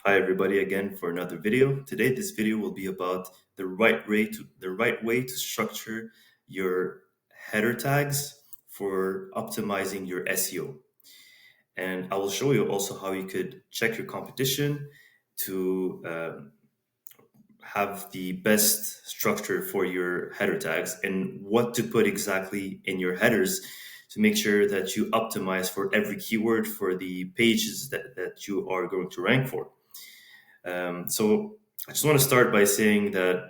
Hi everybody again for another video. Today this video will be about the right way to structure your header tags for optimizing your SEO. And I will show you also how you could check your competition to have the best structure for your header tags and what to put exactly in your headers to make sure that you optimize for every keyword for the pages that you are going to rank for. So I just want to start by saying that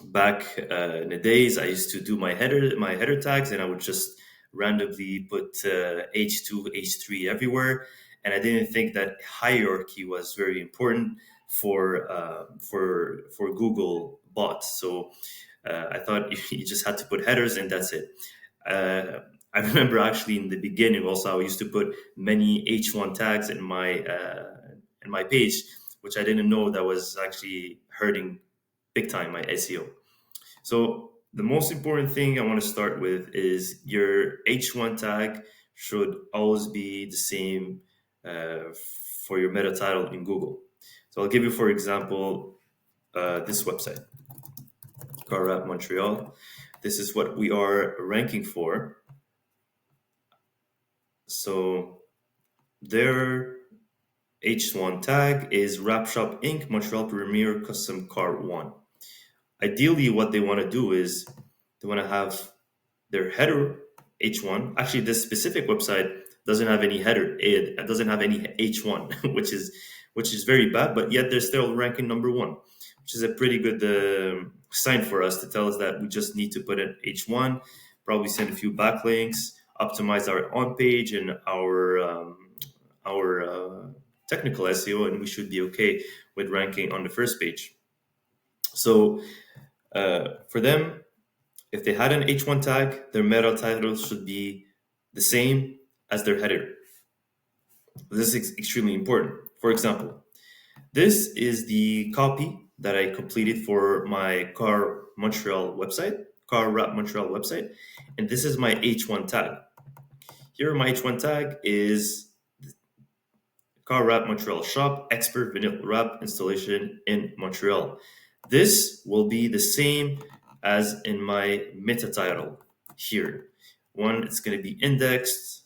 back in the days, I used to do my header tags, and I would just randomly put H2, H3 everywhere, and I didn't think that hierarchy was very important for Google bots. So I thought you just had to put headers, and that's it. Uh, I remember actually in the beginning also I used to put many H1 tags in my page, which I didn't know that was actually hurting big time my SEO. So the most important thing I want to start with is your H1 tag should always be the same for your meta title in Google. So I'll give you, for example, this website, Car Rap Montreal. This is what we are ranking for. So their H1 tag is Rap Shop Inc. Montreal Premier Custom Car 1. Ideally, what they want to do is they want to have their header H1. Actually, this specific website doesn't have any header. It doesn't have any H1, which is very bad. But yet they're still ranking number one, which is a pretty good sign for us to tell us that we just need to put in H1, probably send a few backlinks, optimize our on page and our technical SEO, and we should be okay with ranking on the first page. So for them, if they had an H1 tag, their meta title should be the same as their header. This is extremely important. For example, this is the copy that I completed for my Car Rap Montreal website, and this is my H1 tag. Here, my H1 tag is Car Rap Montreal shop, expert vinyl wrap installation in Montreal. This will be the same as in my meta title here. Once it's going to be indexed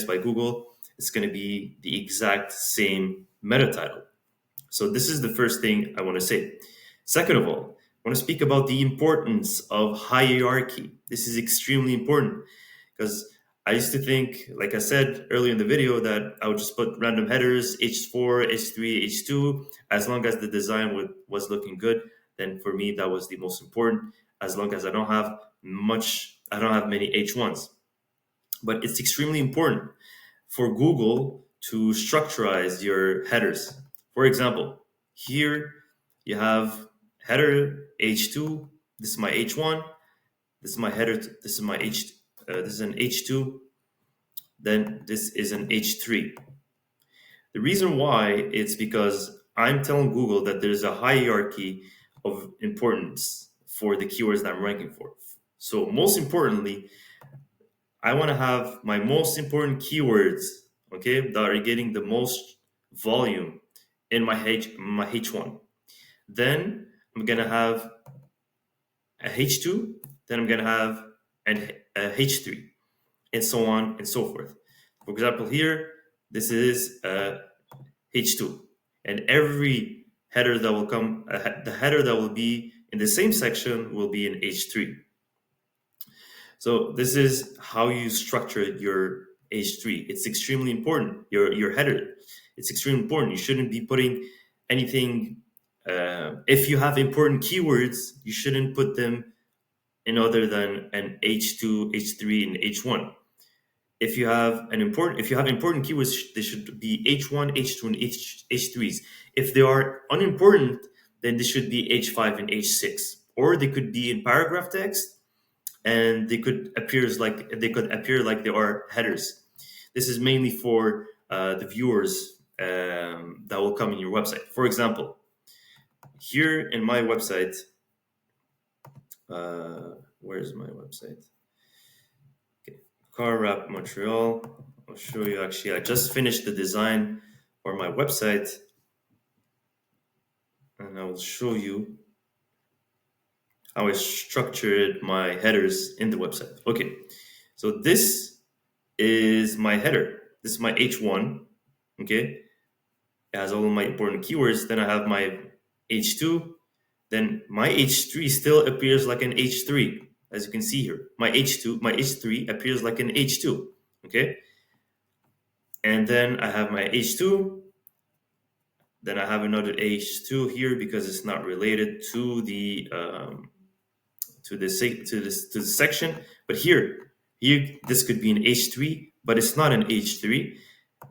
by Google, it's going to be the exact same meta title. So this is the first thing I want to say. Second of all, I want to speak about the importance of hierarchy. This is extremely important because I used to think, like I said earlier in the video, that I would just put random headers, H4, H3, H2, as long as the design was looking good. Then for me, that was the most important. As long as I don't have many H1s. But it's extremely important for Google to structurize your headers. For example, here you have header H2. This is my H1. This is my header. This is my H. This is an H2. Then this is an H3. The reason why it's because I'm telling Google that there's a hierarchy of importance for the keywords that I'm ranking for. So most importantly, I want to have my most important keywords, okay, that are getting the most volume in my H1. Then I'm gonna have a H2. Then I'm gonna have a H3, and so on and so forth. For example, here this is a H2, and every header that will come, the header that will be in the same section will be in H3. So this is how you structure your H3. It's extremely important. Your header, it's extremely important. You shouldn't be putting anything. If you have important keywords, you shouldn't put them in other than an H2, H3, and H1. If you have important keywords, they should be H1, H2, and H3s. If they are unimportant, then they should be H5 and H6, or they could be in paragraph text, and they could appear like they are headers. This is mainly for the viewers that will come in your website. For example, here in my website, where's my website? Okay, Car Rap Montreal. I'll show you. Actually, I just finished the design for my website. and I will show you how I structured my headers in the website. Okay, so this is my header. This is my H1. Okay, it has all of my important keywords. Then I have my H2. Then my H3 still appears like an H3, as you can see here. My H3 appears like an H2. Okay, and then I have my H2. Then I have another H2 here because it's not related to the to the section. But here this could be an H3, but it's not an H3.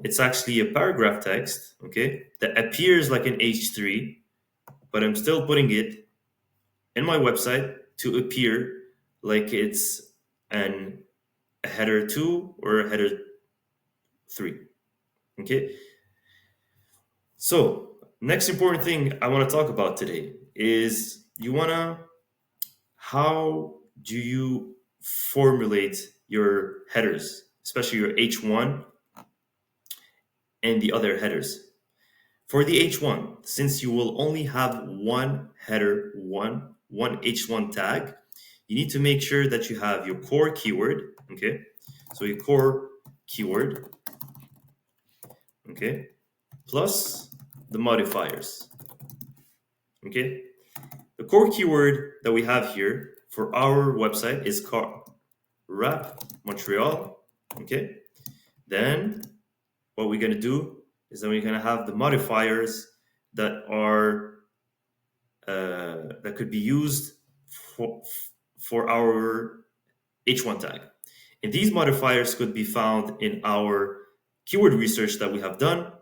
It's actually a paragraph text, okay, that appears like an H3, but I'm still putting it in my website to appear like it's an a header 2 or a header 3. Okay. So next important thing I want to talk about today is how do you formulate your headers, especially your H1 and the other headers. For the H1, since you will only have one header, one H1 tag, you need to make sure that you have your core keyword, okay? So your core keyword, okay, plus the modifiers, okay? The core keyword that we have here for our website is car rap Montreal, okay? Then what we're gonna do is that we're gonna have the modifiers that are that could be used for for our H1 tag. And these modifiers could be found in our keyword research that we have done.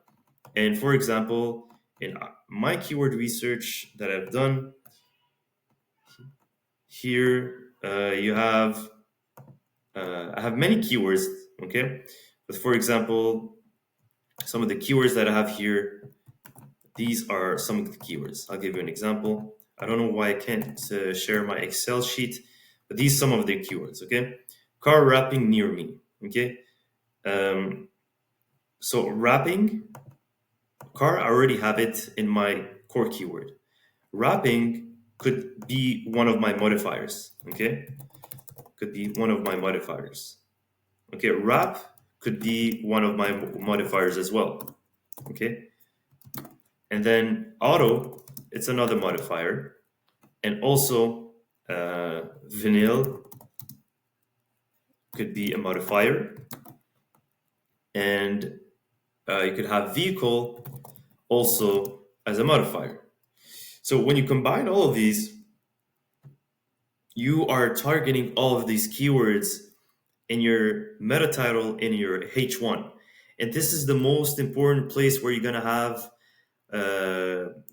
And for example, in my keyword research that I've done, here you have I have many keywords, okay? But for example, some of the keywords that I have here, these are some of the keywords. I'll give you an example. I don't know why I can't share my Excel sheet, but these are some of the keywords, okay? Car wrapping near me, okay? Um, so wrapping, car, I already have it in my core keyword. Wrapping could be one of my modifiers, okay? Could be one of my modifiers. Okay, wrap could be one of my modifiers as well, okay? And then auto, it's another modifier. And also vinyl could be a modifier. And you could have vehicle also as a modifier. So when you combine all of these, you are targeting all of these keywords in your meta title in your H1. And this is the most important place where you're going to have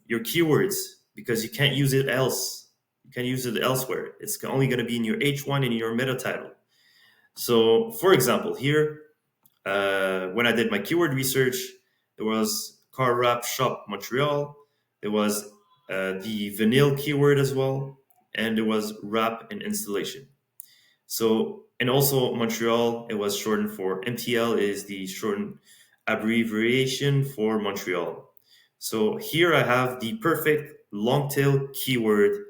your keywords because you can't use it else. You can't use it elsewhere. It's only going to be in your H1 and in your meta title. So, for example, here, when I did my keyword research, there was car wrap shop Montreal. There was the vinyl keyword as well, and there was wrap and installation. So, and also Montreal, it was shortened for MTL is the shortened abbreviation for Montreal. So here I have the perfect long tail keyword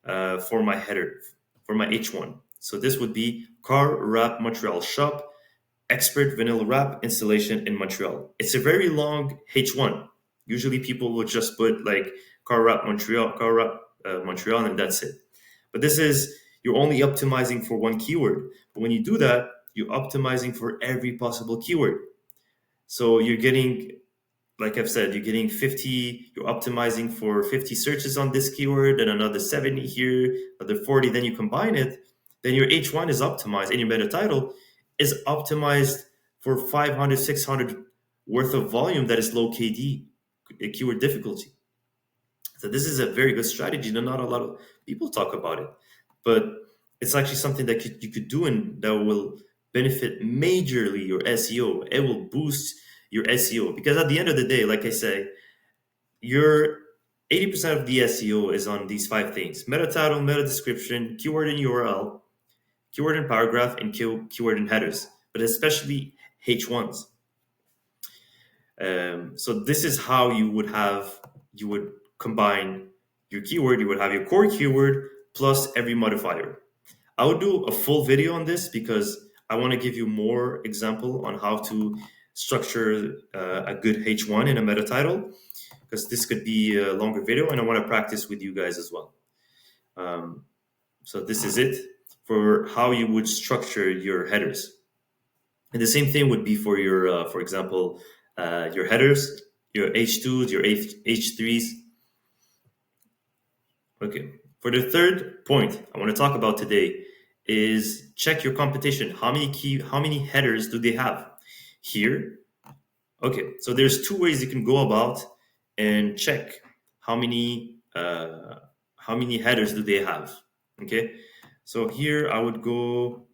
for my header, for my H1. So this would be car wrap Montreal shop, expert vanilla wrap installation in Montreal. It's a very long H1. Usually people will just put like car wrap Montreal, and that's it. But this is, you're only optimizing for one keyword. But when you do that, you're optimizing for every possible keyword. So you're getting, like I've said, you're getting 50, you're optimizing for 50 searches on this keyword, and another 70 here, another 40, then you combine it, then your H1 is optimized, and your meta title is optimized for 500, 600 worth of volume that is low KD, keyword difficulty. So this is a very good strategy, and not a lot of people talk about it. But it's actually something that you could do and that will benefit majorly your SEO. It will boost your SEO because at the end of the day, like I say, your 80% of the SEO is on these five things: meta title, meta description, keyword and URL, keyword and paragraph, and keyword and headers, but especially H1s. So this is how you would combine your keyword. You would have your core keyword plus every modifier. I would do a full video on this because I want to give you more example on how to structure a good H1 in a meta title, because this could be a longer video and I want to practice with you guys as well. So this is it for how you would structure your headers. And the same thing would be for your, for example, your headers, your H2s, your H3s. Okay. For the third point I want to talk about today is check your competition. How many headers do they have? Here, okay. So there's two ways you can go about and check how many headers do they have. Okay. So here I would go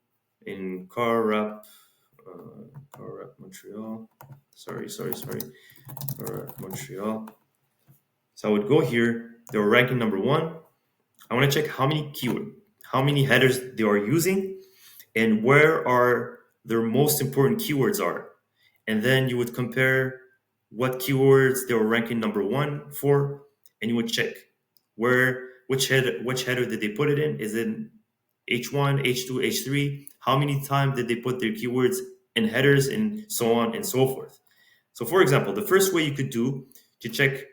in car wrap Montreal. Sorry. Car wrap Montreal. So I would go here. They were ranking number 1. I want to check how many headers they are using, and where are their most important keywords are. And then you would compare what keywords they were ranking number 1 for, and you would check which header did they put it in. Is it H1, H2, H3? How many times did they put their keywords in headers, and so on and so forth. So for example, the first way you could do to check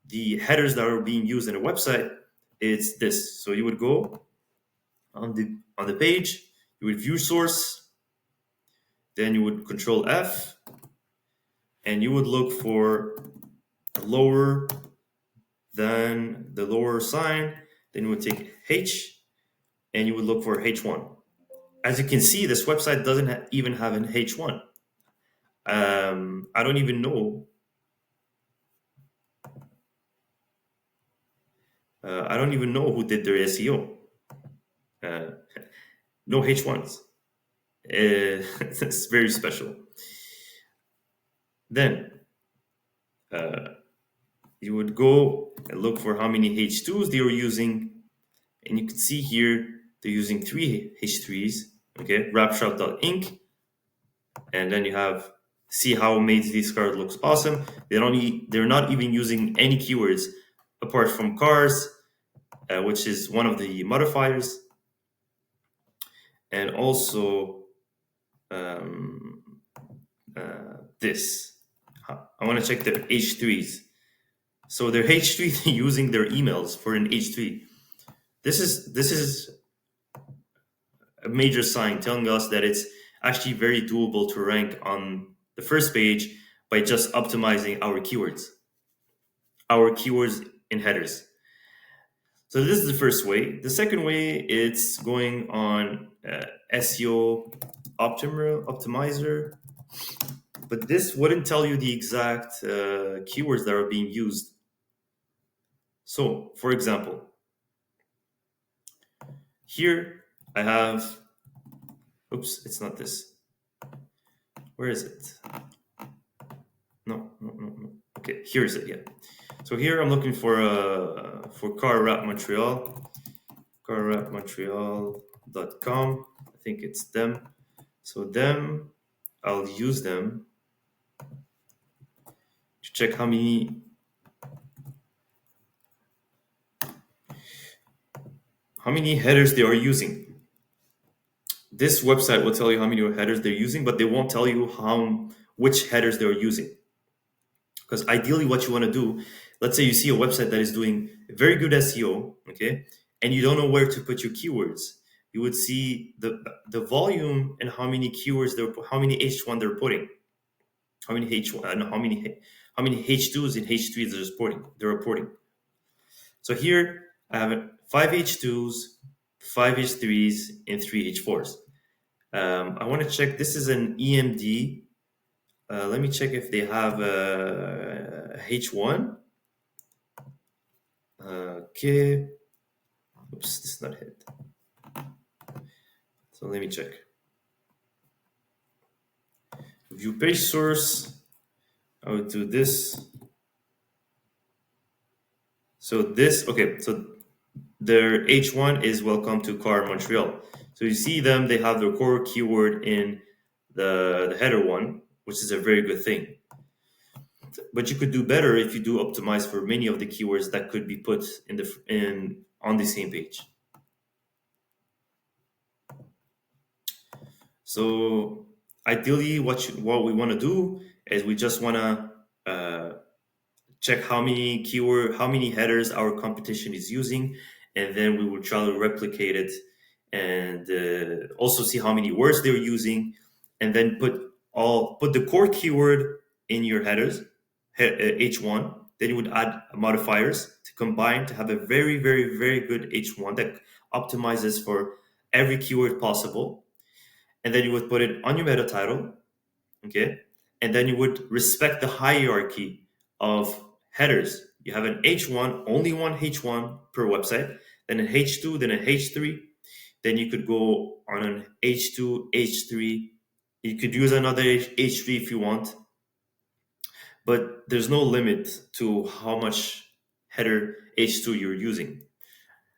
the headers that are being used in a website is this. So you would go on the page, you would view source, then you would control F, and you would look for lower than the lower sign. Then you would take H, and you would look for H1. As you can see, this website doesn't even have an H1. I don't even know. I don't even know who did their SEO. No H1s. It's very special. Then you would go and look for how many H2s they were using, and you can see here they're using 3 H3s. Okay, wrapshop.inc, and then you have see how amazing this card looks awesome. They're not even using any keywords apart from cars, which is one of the modifiers, and also this. I want to check their H3s. So their H3 using their emails for an H3. This is a major sign telling us that it's actually very doable to rank on the first page by just optimizing our keywords in headers. So this is the first way. The second way, it's going on SEO optimizer, but this wouldn't tell you the exact keywords that are being used. So, for example, here I have, oops, it's not this. Where is it? No. Okay, here is it, yeah. So here I'm looking for car wrap Montreal, carwrapmontreal.com. I think it's them. So them, I'll use them to check how many headers they are using. This website will tell you how many headers they're using, but they won't tell you which headers they're using. Because ideally what you want to do, let's say you see a website that is doing very good SEO, okay, and you don't know where to put your keywords. You would see the volume and how many keywords how many H1 they're putting, how many H1 and how many H2s and H3s they're reporting. So here I have 5 H2s, 5 H3s, and 3 H4s. I want to check. This is an EMD. Let me check if they have a H1. Okay. Oops, this is not hit. So let me check. View page source. I would do this. So this, okay, so their H1 is welcome to Car Montreal. So you see them, they have their core keyword in the header one, which is a very good thing. But you could do better if you do optimize for many of the keywords that could be put in the in on the same page. So ideally, what we want to do is we just want to check how many headers our competition is using, and then we will try to replicate it, and also see how many words they're using, and then put the core keyword in your headers, H1. Then you would add modifiers to combine to have a very, very, very good H1 that optimizes for every keyword possible. And then you would put it on your meta title, okay? And then you would respect the hierarchy of headers. You have an H1, only one H1 per website, then an H2, then an H3. Then you could go on an H2, H3. You could use another H3 if you want, but there's no limit to how much header H2 you're using.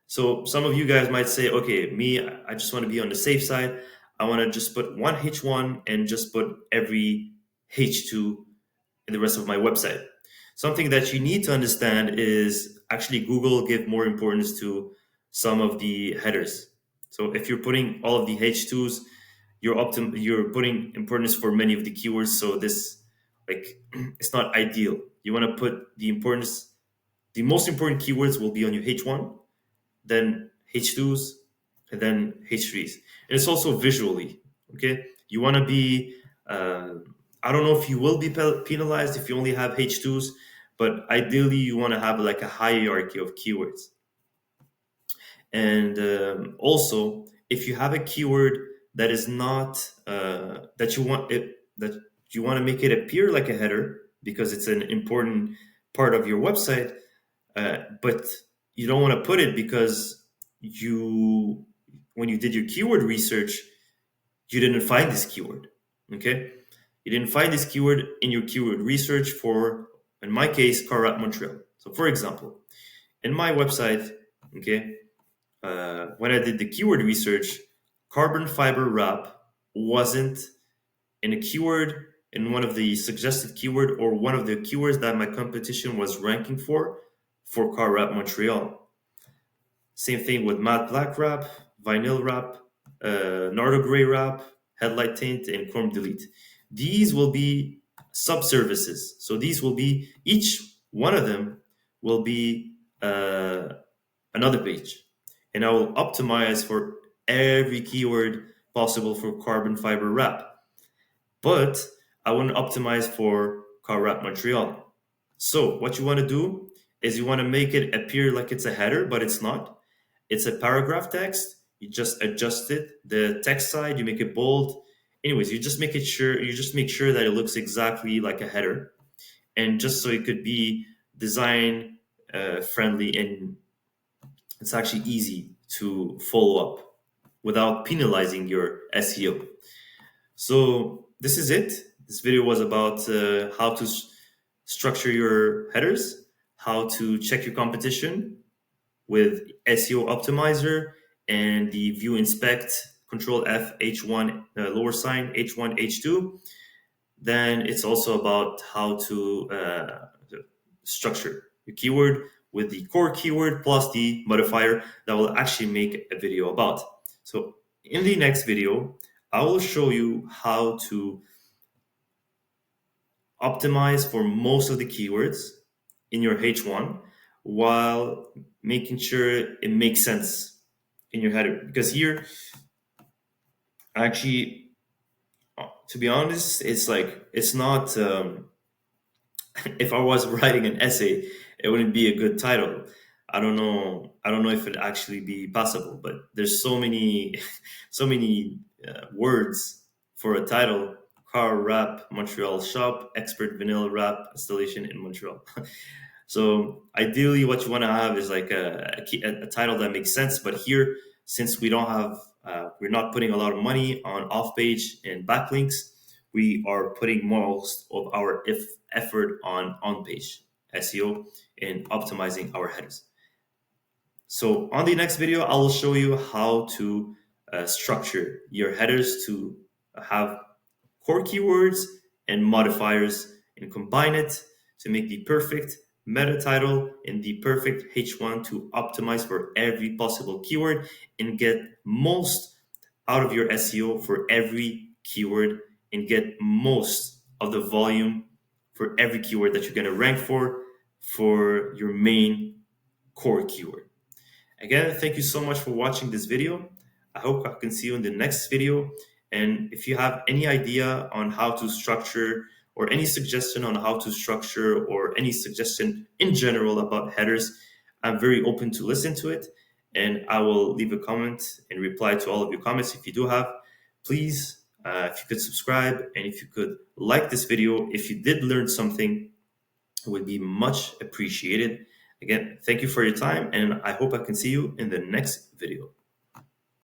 So some of you guys might say, okay, me, I just want to be on the safe side. I want to just put one H1 and just put every H2 in the rest of my website. Something that you need to understand is actually Google give more importance to some of the headers. So if you're putting all of the H2s, you're putting importance for many of the keywords. So this, like, it's not ideal. You want to put the most important keywords will be on your H1, then H2s, and then H3s. And it's also visually, okay? You want to be, I don't know if you will be penalized if you only have H2s, but ideally you want to have like a hierarchy of keywords. And also, if you have a keyword that is not, that you want to make it appear like a header because it's an important part of your website, but you don't want to put it because when you did your keyword research, you didn't find this keyword. Okay, you didn't find this keyword in your keyword research for, in my case, car wrap Montreal. So, for example, in my website, okay, when I did the keyword research, carbon fiber wrap wasn't in a keyword in one of the suggested keyword or one of the keywords that my competition was ranking for car wrap Montreal. Same thing with matte black wrap, vinyl wrap, nardo gray wrap, headlight tint, and chrome delete. These will be sub-services. So these will be, each one of them will be another page. And I will optimize for every keyword possible for carbon fiber wrap. But I want to optimize for car wrap Montreal. So what you want to do is you want to make it appear like it's a header, but it's not. It's a paragraph text. You just adjust it. The text side, you make it bold. Anyways, you just make sure that it looks exactly like a header. And just so it could be design friendly, and it's actually easy to follow up without penalizing your SEO. So this is it. This video was about how to structure your headers, how to check your competition with SEO Optimizer and the View Inspect Control F H1 lower sign H1 H2. Then it's also about how to structure your keyword with the core keyword plus the modifier that will actually make a video about. So in the next video, I will show you how to optimize for most of the keywords in your H1 while making sure it makes sense in your header. Because here, actually, to be honest, it's not. If I was writing an essay, it wouldn't be a good title. I don't know. I don't know if it actually be possible, but there's so many, so many words for a title. Car wrap Montreal shop, expert vanilla wrap installation in Montreal. So ideally, what you want to have is like a title that makes sense. But here, since we don't have, we're not putting a lot of money on off-page and backlinks, we are putting most of our effort on on-page SEO and optimizing our headers. So on the next video, I will show you how to structure your headers to have core keywords and modifiers and combine it to make the perfect meta title and the perfect H1 to optimize for every possible keyword and get most out of your SEO for every keyword and get most of the volume for every keyword that you're going to rank for your main core keyword. Again, thank you so much for watching this video. I hope I can see you in the next video. And if you have any idea on how to structure or any suggestion on how to structure or any suggestion in general about headers, I'm very open to listen to it. And I will leave a comment and reply to all of your comments if you do have. Please, if you could subscribe and if you could like this video, if you did learn something, it would be much appreciated. Again, thank you for your time, and I hope I can see you in the next video.